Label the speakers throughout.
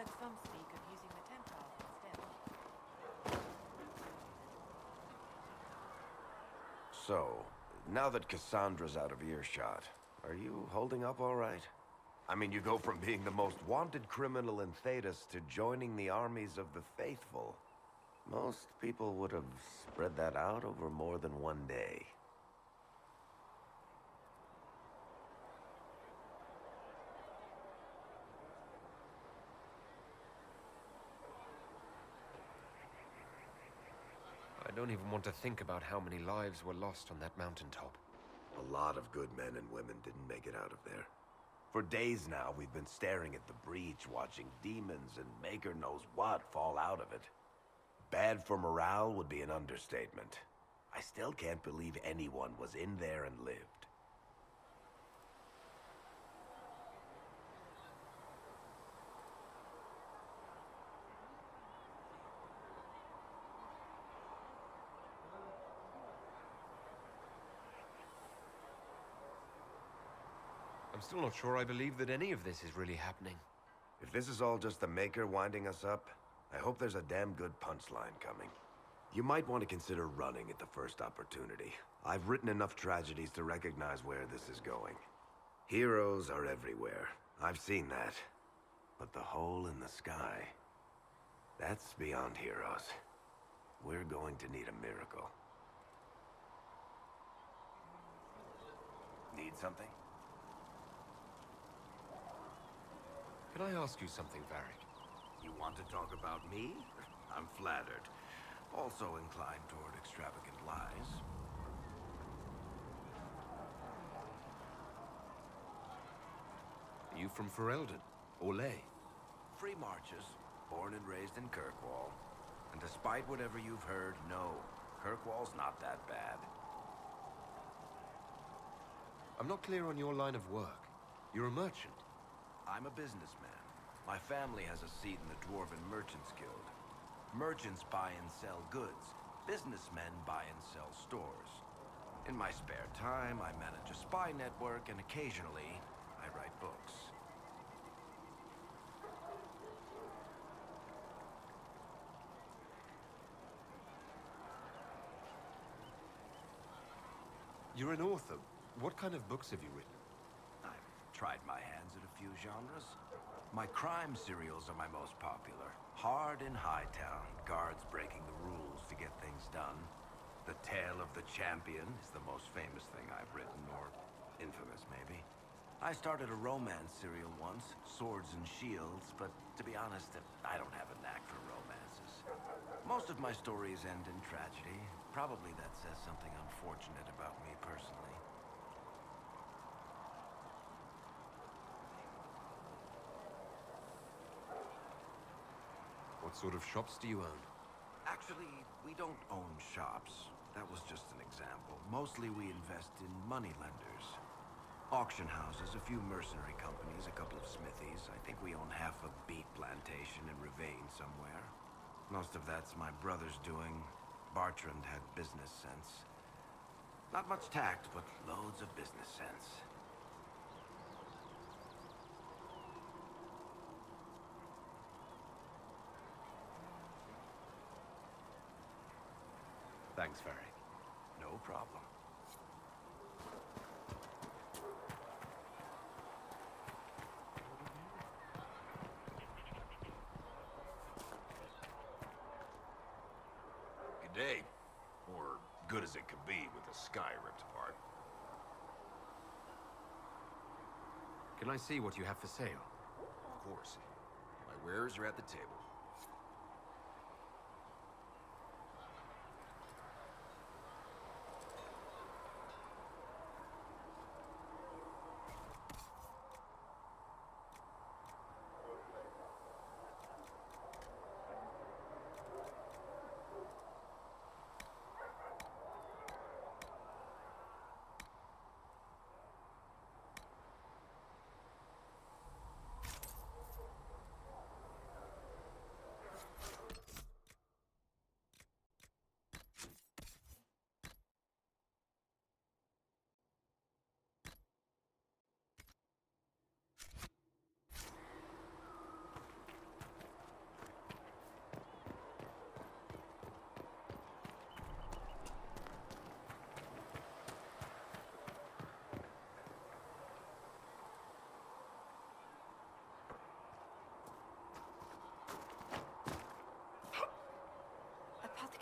Speaker 1: heard some speak of using the Templars instead.
Speaker 2: So, now that Cassandra's out of earshot, are you holding up all right? I mean, you go from being the most wanted criminal in Thedas to joining the armies of the faithful. Most people would have spread that out over more than one day.
Speaker 3: I don't even want to think about how many lives were lost on that mountaintop.
Speaker 2: A lot of good men and women didn't make it out of there. For days now, we've been staring at the breach, watching demons and maker knows what fall out of it. Bad for morale would be an understatement. I still can't believe anyone was in there and lived.
Speaker 3: I'm still not sure I believe that any of this is really happening.
Speaker 2: If this is all just the Maker winding us up, I hope there's a damn good punchline coming. You might want to consider running at the first opportunity. I've written enough tragedies to recognize where this is going. Heroes are everywhere. I've seen that. But the hole in the sky, that's beyond heroes. We're going to need a miracle. Need something?
Speaker 3: Can I ask you something, Varric?
Speaker 2: You want to talk about me? I'm flattered. Also inclined toward extravagant lies.
Speaker 3: Are you from Ferelden? Or Ley?
Speaker 2: Free marches, born and raised in Kirkwall. And despite whatever you've heard, no, Kirkwall's not that bad.
Speaker 3: I'm not clear on your line of work. You're a merchant.
Speaker 2: I'm a businessman. My family has a seat in the Dwarven Merchants Guild. Merchants buy and sell goods. Businessmen buy and sell stores. In my spare time, I manage a spy network, and occasionally, I write books.
Speaker 3: You're an author. What kind of books have you written?
Speaker 2: I've tried my hands at a few genres. My crime serials are my most popular. Hard in Hightown, guards breaking the rules to get things done. The Tale of the Champion is the most famous thing I've written, or infamous maybe. I started a romance serial once, Swords and Shields, but to be honest, I don't have a knack for romances. Most of my stories end in tragedy. Probably that says something unfortunate about me personally.
Speaker 3: What sort of shops do you own?
Speaker 2: Actually, we don't own shops. That was just an example. Mostly we invest in money lenders. Auction houses, a few mercenary companies, a couple of smithies. I think we own half a beet plantation in Ravane somewhere. Most of that's my brother's doing. Bartrand had business sense. Not much tact, but loads of business sense.
Speaker 3: Thanks, Varric.
Speaker 2: No problem.
Speaker 4: Good day. Or good as it could be with the sky ripped apart.
Speaker 3: Can I see what you have for sale?
Speaker 4: Of course. My wares are at the table.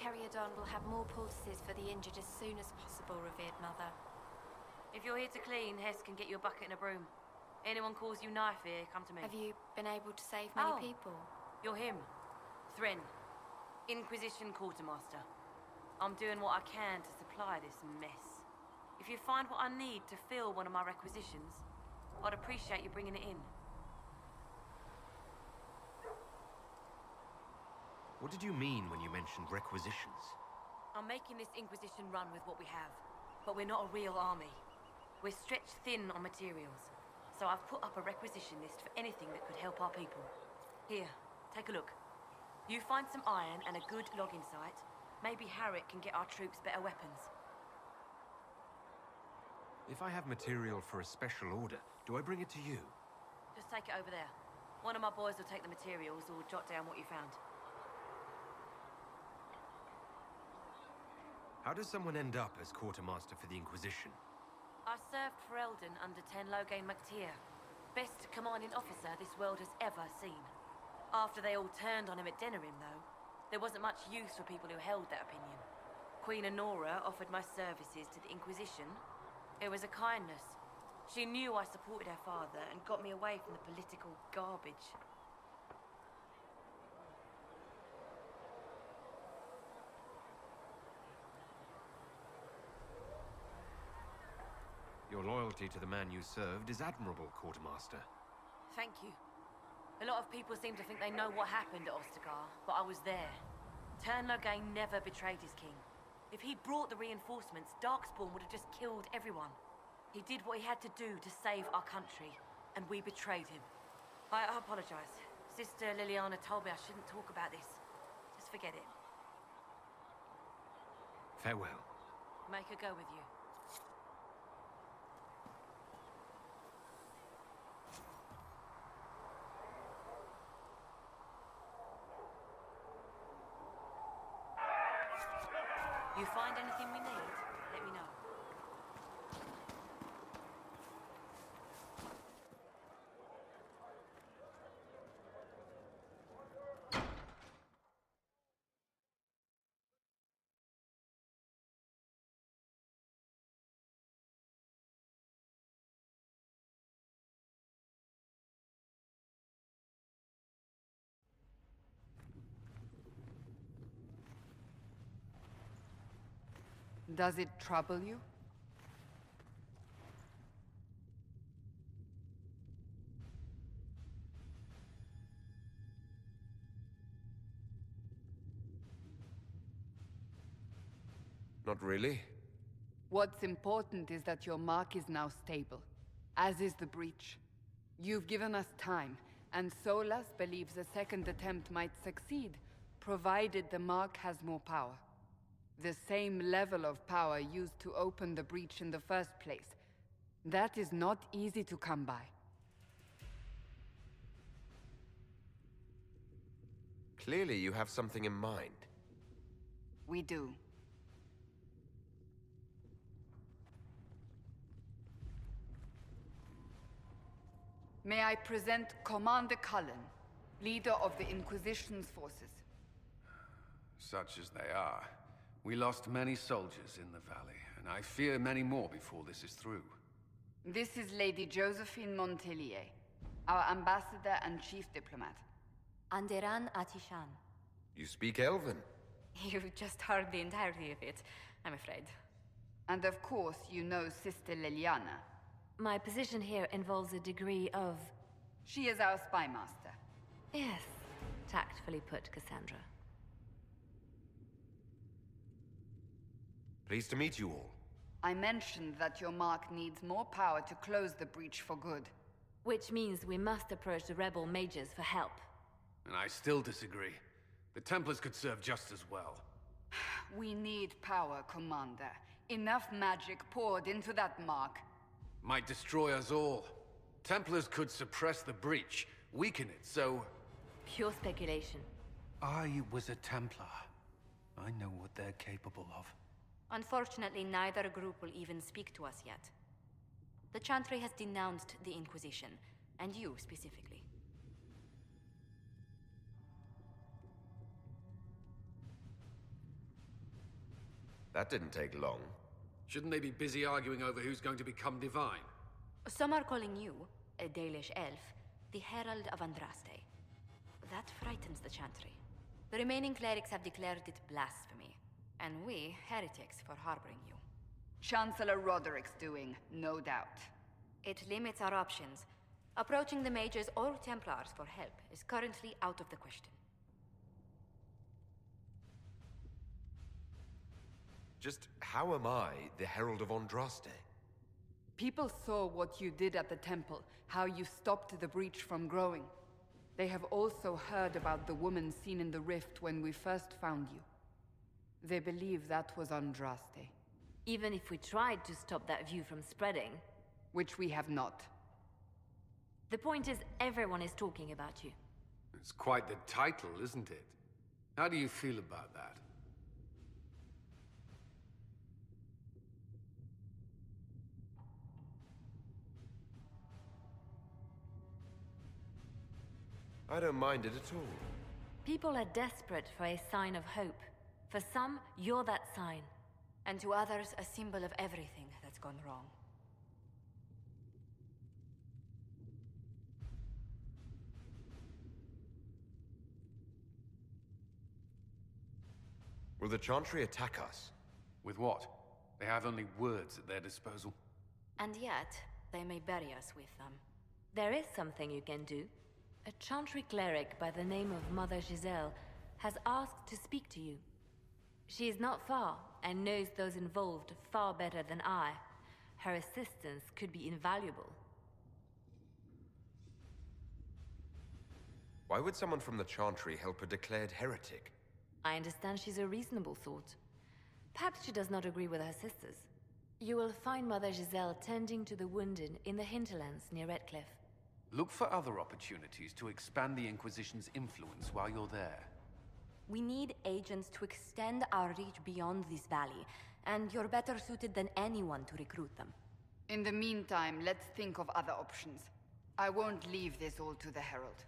Speaker 5: Keriadon will have more poultices for the injured as soon as possible, revered mother.
Speaker 1: If you're here to clean, Hess can get you a bucket and a broom. Anyone calls you knife here, come to me.
Speaker 5: Have you been able to save many people?
Speaker 1: You're him. Thren. Inquisition Quartermaster. I'm doing what I can to supply this mess. If you find what I need to fill one of my requisitions, I'd appreciate you bringing it in.
Speaker 3: What did you mean when you mentioned requisitions?
Speaker 1: I'm making this Inquisition run with what we have, but we're not a real army. We're stretched thin on materials, so I've put up a requisition list for anything that could help our people. Here, take a look. You find some iron and a good logging site, maybe Harriet can get our troops better weapons.
Speaker 3: If I have material for a special order, do I bring it to you?
Speaker 1: Just take it over there. One of my boys will take the materials or jot down what you found.
Speaker 3: How does someone end up as quartermaster for the Inquisition?
Speaker 1: I served for Eldon under Ten Loghain MacTier. Best commanding officer this world has ever seen. After they all turned on him at Denerim, though, there wasn't much use for people who held that opinion. Queen Honora offered my services to the Inquisition. It was a kindness. She knew I supported her father and got me away from the political garbage.
Speaker 3: Your loyalty to the man you served is admirable, Quartermaster.
Speaker 1: Thank you. A lot of people seem to think they know what happened at Ostagar, but I was there. Ten Loghain never betrayed his king. If he'd brought the reinforcements, Darkspawn would have just killed everyone. He did what he had to do to save our country, and we betrayed him. I apologize. Sister Liliana told me I shouldn't talk about this. Just forget it.
Speaker 3: Farewell.
Speaker 1: Make her go with you. You find anything we need, let me know.
Speaker 6: Does it trouble you?
Speaker 3: Not really.
Speaker 6: What's important is that your mark is now stable, as is the breach. You've given us time, and Solas believes a second attempt might succeed, provided the mark has more power. The same level of power used to open the breach in the first place. That is not easy to come by.
Speaker 3: Clearly you have something in mind.
Speaker 6: We do. May I present Commander Cullen, leader of the Inquisition's forces.
Speaker 7: Such as they are. We lost many soldiers in the valley, and I fear many more before this is through.
Speaker 6: This is Lady Josephine Montelier, our ambassador and chief diplomat.
Speaker 8: Anderan Atishan.
Speaker 3: You speak Elven.
Speaker 8: You've just heard the entirety of it, I'm afraid.
Speaker 6: And of course, you know Sister Liliana.
Speaker 8: My position here involves a degree of...
Speaker 6: She is our spy master.
Speaker 8: Yes, tactfully put, Cassandra.
Speaker 3: Pleased to meet you all.
Speaker 6: I mentioned that your mark needs more power to close the breach for good.
Speaker 8: Which means we must approach the rebel mages for help.
Speaker 7: And I still disagree. The Templars could serve just as well.
Speaker 6: We need power, Commander. Enough magic poured into that mark.
Speaker 7: Might destroy us all. Templars could suppress the breach, weaken it, so...
Speaker 8: Pure speculation.
Speaker 7: I was a Templar. I know what they're capable of.
Speaker 8: Unfortunately, neither group will even speak to us yet. The Chantry has denounced the Inquisition, and you specifically.
Speaker 3: That didn't take long.
Speaker 7: Shouldn't they be busy arguing over who's going to become divine?
Speaker 8: Some are calling you, a Dalish elf, the Herald of Andraste. That frightens the Chantry. The remaining clerics have declared it blasphemy, and we, heretics, for harboring you.
Speaker 6: Chancellor Roderick's doing, no doubt.
Speaker 8: It limits our options. Approaching the mages or Templars for help is currently out of the question.
Speaker 3: Just how am I the Herald of Andraste?
Speaker 6: People saw what you did at the temple, how you stopped the breach from growing. They have also heard about the woman seen in the rift when we first found you. They believe that was Andraste.
Speaker 1: Even if we tried to stop that view from spreading.
Speaker 6: Which we have not.
Speaker 1: The point is, everyone is talking about you.
Speaker 7: It's quite the title, isn't it? How do you feel about that?
Speaker 3: I don't mind it at all.
Speaker 1: People are desperate for a sign of hope. For some, you're that sign.
Speaker 8: And to others, a symbol of everything that's gone wrong.
Speaker 3: Will the Chantry attack us?
Speaker 7: With what? They have only words at their disposal.
Speaker 8: And yet, they may bury us with them.
Speaker 1: There is something you can do. A Chantry cleric by the name of Mother Giselle has asked to speak to you. She is not far, and knows those involved far better than I. Her assistance could be invaluable.
Speaker 3: Why would someone from the Chantry help a declared heretic?
Speaker 1: I understand she's a reasonable sort. Perhaps she does not agree with her sisters. You will find Mother Giselle tending to the wounded in the hinterlands near Redcliffe.
Speaker 7: Look for other opportunities to expand the Inquisition's influence while you're there.
Speaker 8: We need agents to extend our reach beyond this valley, and you're better suited than anyone to recruit them.
Speaker 6: In the meantime, let's think of other options. I won't leave this all to the Herald.